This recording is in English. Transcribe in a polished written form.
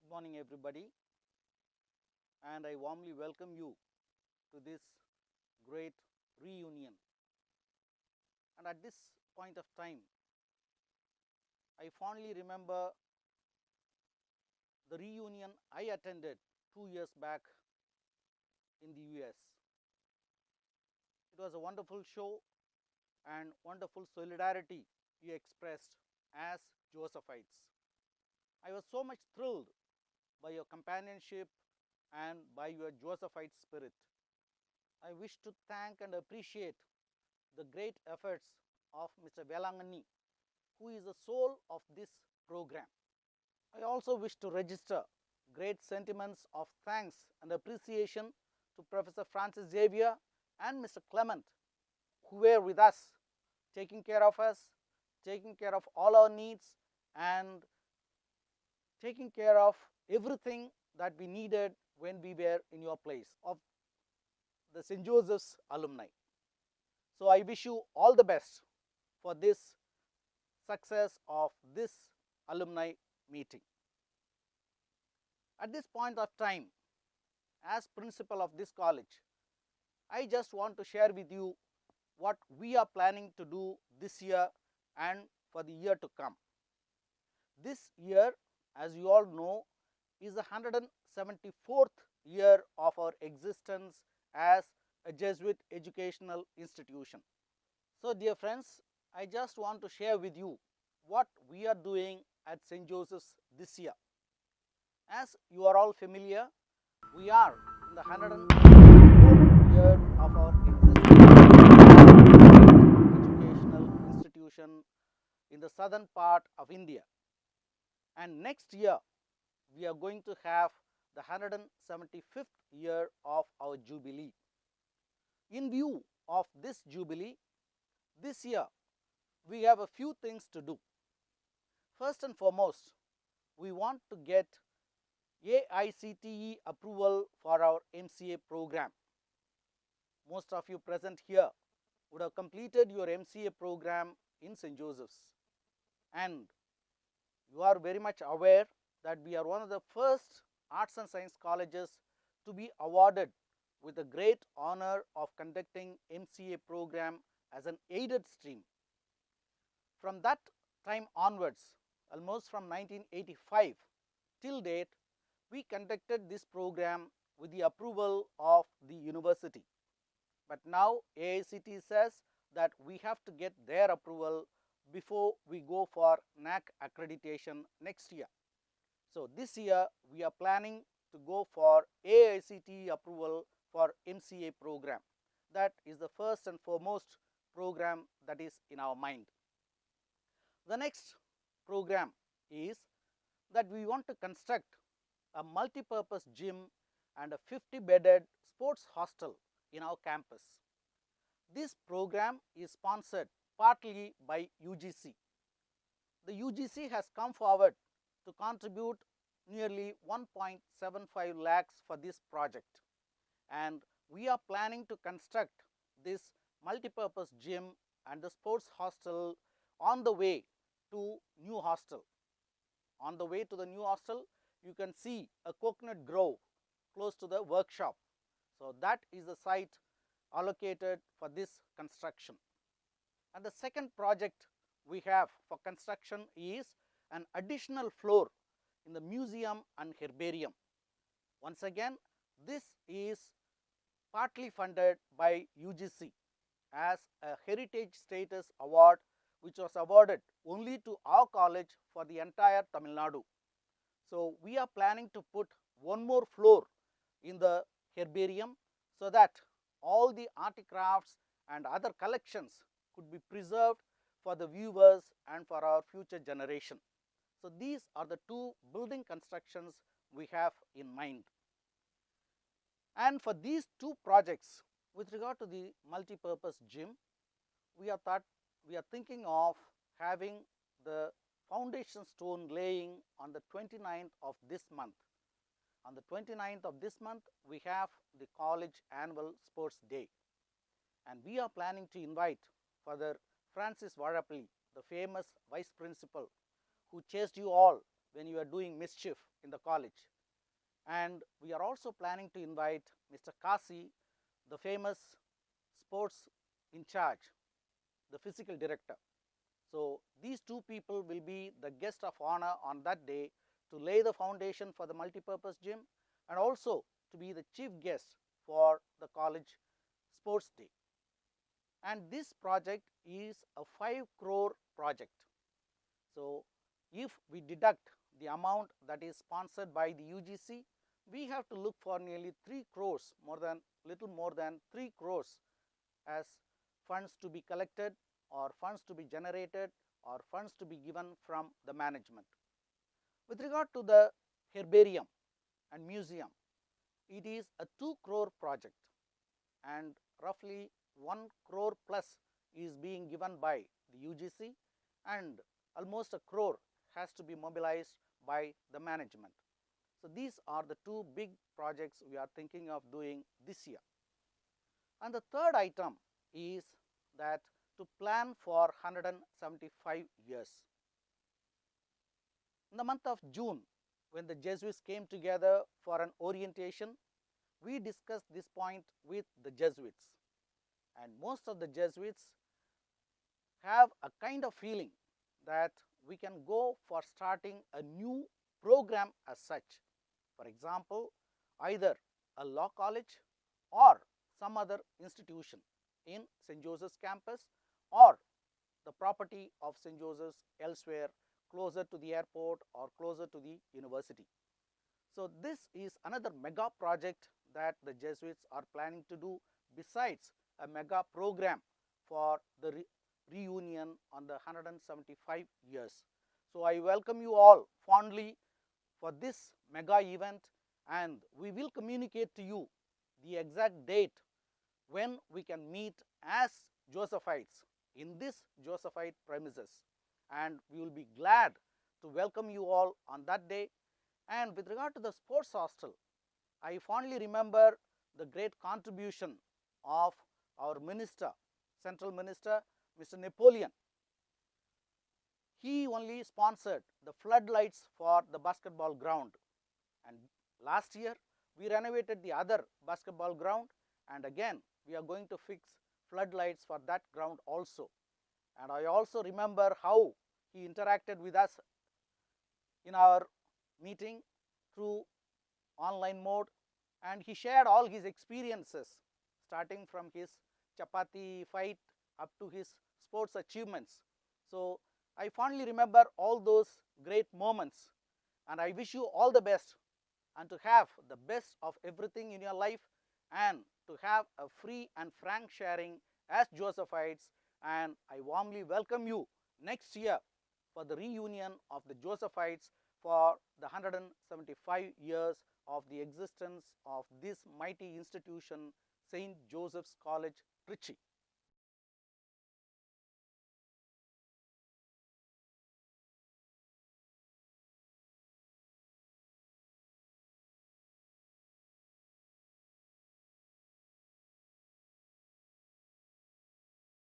Good morning everybody, and I warmly welcome you to this great reunion. And at this point of time, I fondly remember the reunion I attended 2 years back in the US. It was a wonderful show and wonderful solidarity you expressed as Josephites. I was so much thrilled by your companionship and by your Josephite spirit. I wish to thank and appreciate the great efforts of Mr. Velangani, who is the soul of this program. I also wish to register great sentiments of thanks and appreciation to Professor Francis Xavier and Mr. Clement, who were with us, taking care of us, taking care of all our needs, and taking care of everything that we needed when we were in your place of the St. Joseph's alumni. So I wish you all the best for this success of this alumni meeting. At this point of time, as principal of this college, I just want to share with you what we are planning to do this year and for the year to come. This year, as you all know, is the 174th year of our existence as a Jesuit educational institution. So dear friends, I just want to share with you what we are doing at St. Joseph's this year. As you are all familiar, we are in the 174th year of our existence educational institution in the southern part of India. And next year, we are going to have the 175th year of our jubilee. In view of this jubilee, this year we have a few things to do. First and foremost, we want to get AICTE approval for our MCA program. Most of you present here would have completed your MCA program in St. Joseph's, and you are very much aware that we are one of the first arts and science colleges to be awarded with the great honor of conducting MCA program as an aided stream. From that time onwards, almost from 1985 till date, we conducted this program with the approval of the university. But now AICTE says that we have to get their approval before we go for NAC accreditation next year. So this year we are planning to go for AICTE approval for MCA program. That is the first and foremost program that is in our mind. The next program is that we want to construct a multi-purpose gym and a 50-bedded sports hostel in our campus. This program is sponsored partly by UGC. The UGC has come forward to contribute nearly 1.75 lakhs for this project, and we are planning to construct this multi-purpose gym and the sports hostel on the way to new hostel. On the way to the new hostel, you can see a coconut grove close to the workshop. So that is the site allocated for this construction. And the second project we have for construction is an additional floor in the museum and herbarium. Once again, this is partly funded by UGC as a heritage status award, which was awarded only to our college for the entire Tamil Nadu. So we are planning to put one more floor in the herbarium so that all the artifacts and other collections could be preserved for the viewers and for our future generation. So these are the two building constructions we have in mind. And for these two projects, with regard to the multi-purpose gym, we are thinking of having the foundation stone laying on the 29th of this month. On the 29th of this month, we have the college annual sports day, and we are planning to invite Father Francis Varapalli, the famous vice principal who chased you all when you were doing mischief in the college. And we are also planning to invite Mr. Kasi, the famous sports in charge, the physical director. So these two people will be the guest of honor on that day to lay the foundation for the multipurpose gym and also to be the chief guest for the college sports day. And this project is a 5 crore project. So if we deduct the amount that is sponsored by the UGC, we have to look for nearly 3 crores, little more than 3 crores as funds to be collected or funds to be generated or funds to be given from the management. With regard to the herbarium and museum, it is a 2 crore project and roughly 1 crore plus is being given by the UGC and almost a crore has to be mobilized by the management. So these are the two big projects we are thinking of doing this year. And the third item is that to plan for 175 years. In the month of June, when the Jesuits came together for an orientation, we discussed this point with the Jesuits. And most of the Jesuits have a kind of feeling that we can go for starting a new program as such. For example, either a law college or some other institution in St. Joseph's campus or the property of St. Joseph's elsewhere closer to the airport or closer to the university. So this is another mega project that the Jesuits are planning to do besides a mega program for the reunion on the 175 years. So I welcome you all fondly for this mega event, and we will communicate to you the exact date when we can meet as Josephites in this Josephite premises, and we will be glad to welcome you all on that day. And with regard to the sports hostel, I fondly remember the great contribution of our minister, central minister, Mr. Napoleon. He only sponsored the floodlights for the basketball ground, and last year we renovated the other basketball ground, and again we are going to fix floodlights for that ground also. And I also remember how he interacted with us in our meeting through online mode, and he shared all his experiences starting from his chapati fight up to his sports achievements. So I fondly remember all those great moments, and I wish you all the best and to have the best of everything in your life and to have a free and frank sharing as Josephites. And I warmly welcome you next year for the reunion of the Josephites for the 175 years of the existence of this mighty institution, St. Joseph's College, Trichy.